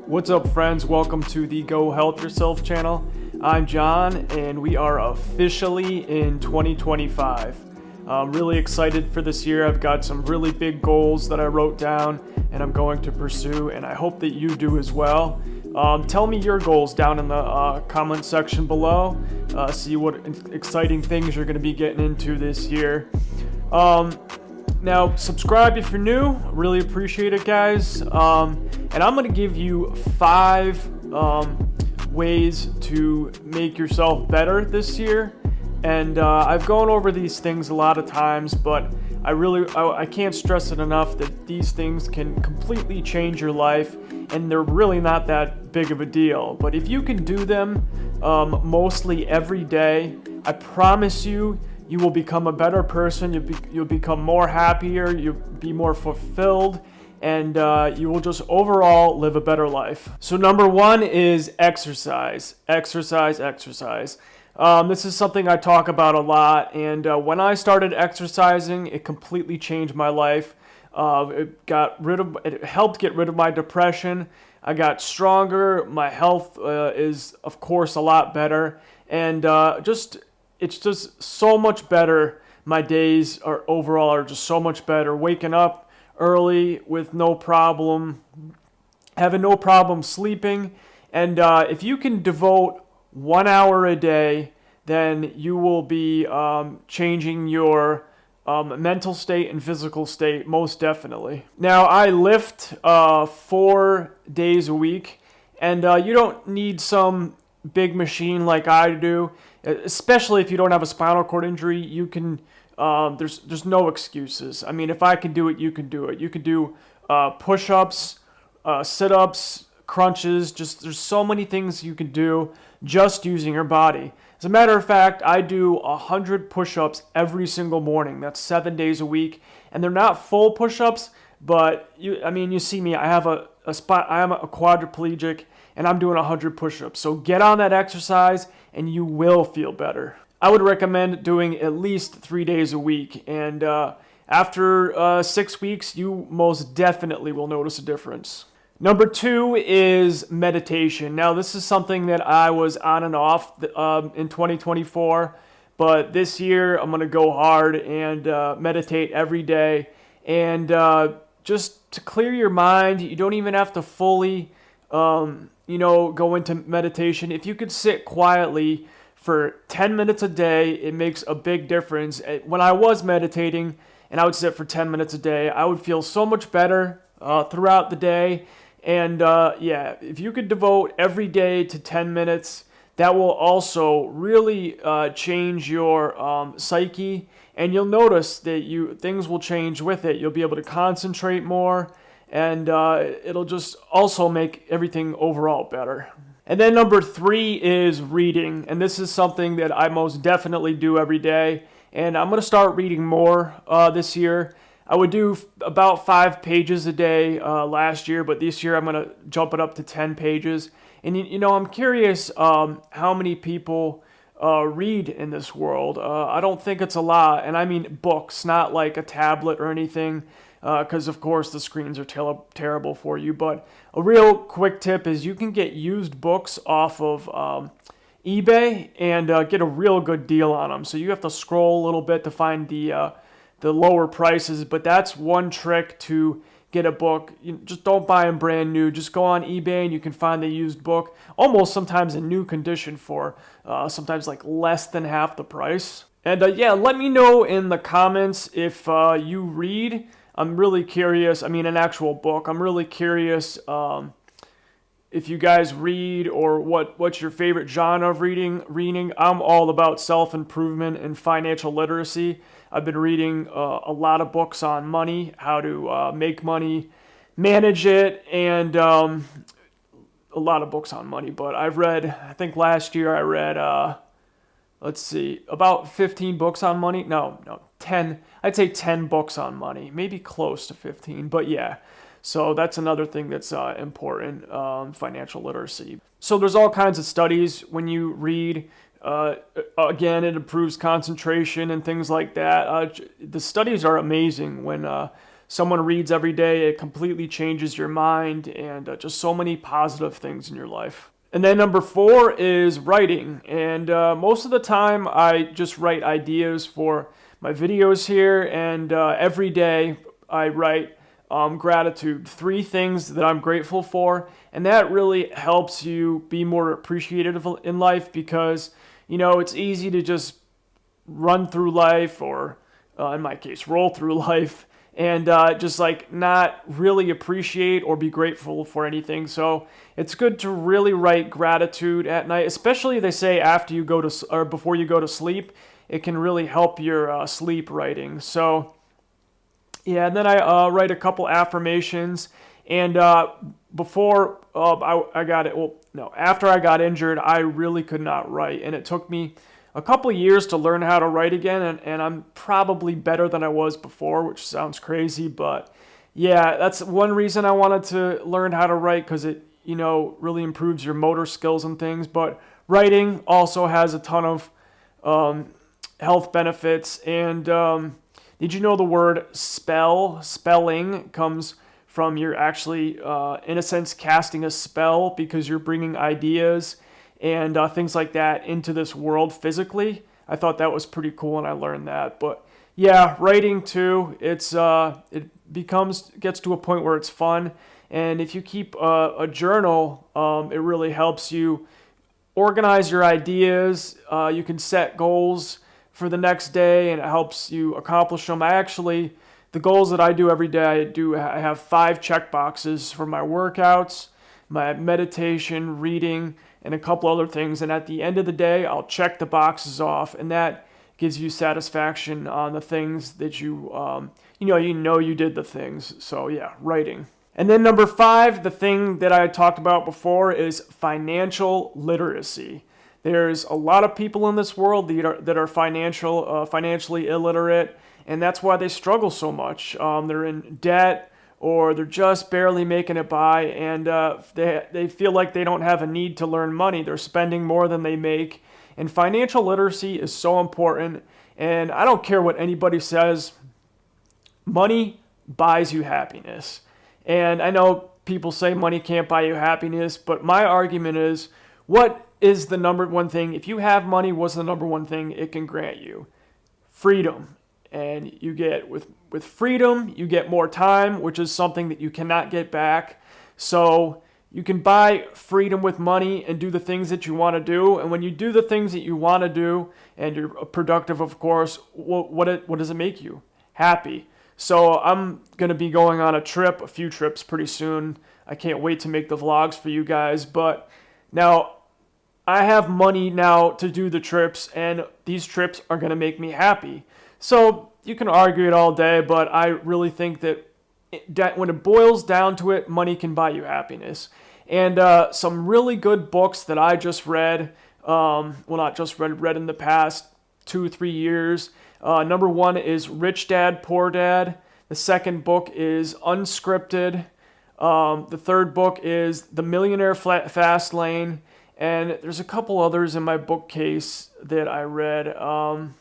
What's up, friends? Welcome to the Go Health Yourself channel. I'm John, and we are officially in 2025. I'm really excited for this year. I've got some really big goals that I wrote down and I'm going to pursue, and I hope that you do as well. Tell me your goals down in the comment section below. See what exciting things you're going to be getting into this year. Now, subscribe if you're new. Really appreciate it, guys. And I'm going to give you 5 ways to make yourself better this year. And I've gone over these things a lot of times, but I can't stress it enough that these things can completely change your life, and they're really not that big of a deal. But if you can do them mostly every day, I promise you, you will become a better person. You'll become more happier. You'll be more fulfilled, and you will just overall live a better life. So number 1 is exercise. Exercise. This is something I talk about a lot, and when I started exercising, it completely changed my life. It helped get rid of my depression. I got stronger. My health is, of course, a lot better, and it's just so much better. My days are just so much better. Waking up early with no problem, having no problem sleeping. And if you can devote 1 hour a day, then you will be changing your mental state and physical state, most definitely. Now, I lift 4 days a week, and you don't need some big machine like I do. Especially if you don't have a spinal cord injury, you can. There's no excuses. I mean, if I can do it, you can do it. You can do push-ups, sit-ups, crunches. There's so many things you can do just using your body. As a matter of fact, I do 100 push-ups every single morning. That's 7 days a week, and they're not full push-ups, but you see me. I am a quadriplegic, and I'm doing 100 push-ups. So get on that exercise, and you will feel better. I would recommend doing at least 3 days a week, and after 6 weeks, you most definitely will notice a difference. Number 2 is meditation. Now, this is something that I was on and off in 2024, but this year I'm going to go hard and meditate every day. And just to clear your mind, you don't even have to fully go into meditation. If you could sit quietly for 10 minutes a day, it makes a big difference. When I was meditating and I would sit for 10 minutes a day, I would feel so much better throughout the day. And if you could devote every day to 10 minutes, that will also really change your psyche, and you'll notice that things will change with it. You'll be able to concentrate more, and it'll just also make everything overall better. And then number 3 is reading, and this is something that I most definitely do every day, and I'm going to start reading more this year. I would do about 5 pages a day last year, but this year I'm going to jump it up to 10 pages. And I'm curious how many people read in this world. I don't think it's a lot, and I mean books, not like a tablet or anything, because of course the screens are terrible for you. But a real quick tip is you can get used books off of eBay and get a real good deal on them. So you have to scroll a little bit to find the lower prices, but that's one trick to get a book. You just don't buy them brand new. Just go on eBay and you can find the used book, almost sometimes in new condition for sometimes like less than half the price. And let me know in the comments if you read. I'm really curious. I mean, an actual book. I'm really curious if you guys read, or what's your favorite genre of reading. I'm all about self-improvement and financial literacy. I've been reading a lot of books on money, how to make money, manage it, and a lot of books on money. But I think last year I read, about 15 books on money. No, 10. I'd say 10 books on money, maybe close to 15, but yeah. So that's another thing that's important, financial literacy. So there's all kinds of studies when you read. Again, it improves concentration and things like that. The studies are amazing when someone reads every day, it completely changes your mind, and just so many positive things in your life. And then number 4 is writing. And most of the time I just write ideas for my videos here, and every day I write gratitude, 3 things that I'm grateful for, and that really helps you be more appreciative in life, because it's easy to just run through life, or in my case roll through life, and just like not really appreciate or be grateful for anything. So it's good to really write gratitude at night, especially they say after you go to or before you go to sleep. It can really help your sleep writing. So yeah, and then I write a couple affirmations. And before I got it, well, no, after I got injured, I really could not write, and it took me a couple years to learn how to write again, and I'm probably better than I was before, which sounds crazy, but yeah, that's one reason I wanted to learn how to write, because it, really improves your motor skills and things. But writing also has a ton of health benefits. And did you know the word spelling comes from you're actually, in a sense, casting a spell, because you're bringing ideas and things like that into this world physically. I thought that was pretty cool, and I learned that. But yeah, writing too, gets to a point where it's fun. And if you keep a journal, it really helps you organize your ideas. You can set goals for the next day, and it helps you accomplish them. The goals that I do every day, I have 5 check boxes for my workouts, my meditation, reading, and a couple other things. And at the end of the day, I'll check the boxes off, and that gives you satisfaction on the things that you did the things. So yeah, writing. And then number 5, the thing that I talked about before, is financial literacy. There's a lot of people in this world that are financially illiterate, and that's why they struggle so much. They're in debt, or they're just barely making it by, and they feel like they don't have a need to learn money. They're spending more than they make, and financial literacy is so important. And I don't care what anybody says, money buys you happiness. And I know people say money can't buy you happiness, but my argument is, what is the number one thing? If you have money, what's the number one thing it can grant you? Freedom. And you get, with freedom, you get more time, which is something that you cannot get back. So you can buy freedom with money and do the things that you want to do. And when you do the things that you want to do, and you're productive, of course, what does it make you? Happy. So I'm going to be going on a few trips pretty soon. I can't wait to make the vlogs for you guys. But now I have money now to do the trips, and these trips are going to make me happy. So you can argue it all day, but I really think that when it boils down to it, money can buy you happiness. And some really good books that I just read, read in the past 2-3 years. Number 1 is Rich Dad, Poor Dad. The second book is Unscripted. The third book is The Millionaire Fastlane. And there's a couple others in my bookcase that I read. I'm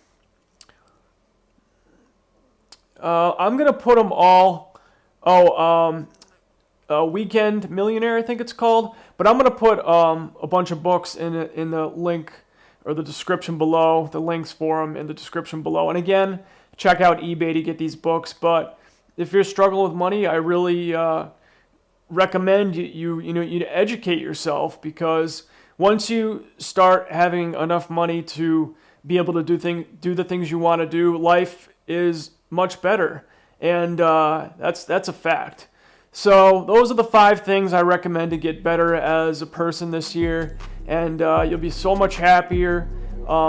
going to put them all. Weekend Millionaire, I think it's called. But I'm going to put a bunch of books in the link or the description below, the links for them in the description below. And again, check out eBay to get these books. But if you're struggling with money, I really recommend you educate yourself, because once you start having enough money to be able to do the things you want to do, life is much better. And that's a fact. So those are the 5 things I recommend to get better as a person this year, and you'll be so much happier.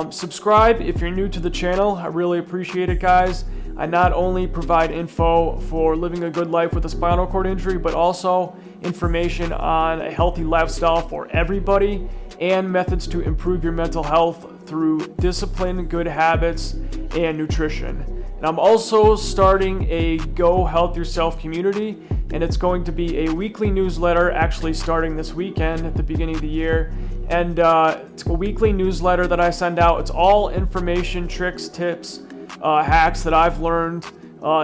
Subscribe if you're new to the channel. I really appreciate it, guys. I not only provide info for living a good life with a spinal cord injury, but also information on a healthy lifestyle for everybody, and methods to improve your mental health through discipline, good habits, and nutrition. And I'm also starting a Go Health Yourself community, and it's going to be a weekly newsletter, actually starting this weekend at the beginning of the year. And it's a weekly newsletter that I send out. It's all information, tricks, tips, hacks that I've learned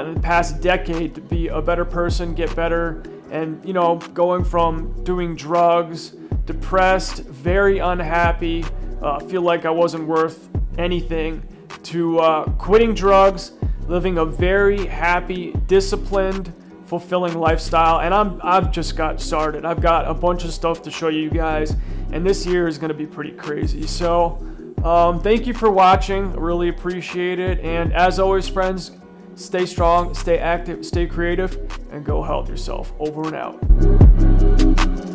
in the past decade to be a better person, get better, and going from doing drugs, depressed, very unhappy, feel like I wasn't worth anything, to quitting drugs, living a very happy, disciplined, fulfilling lifestyle. And I've just got started. I've got a bunch of stuff to show you guys, and this year is going to be pretty crazy. So thank you for watching. I really appreciate it. And as always, friends, stay strong, stay active, stay creative, and go help yourself. Over and out.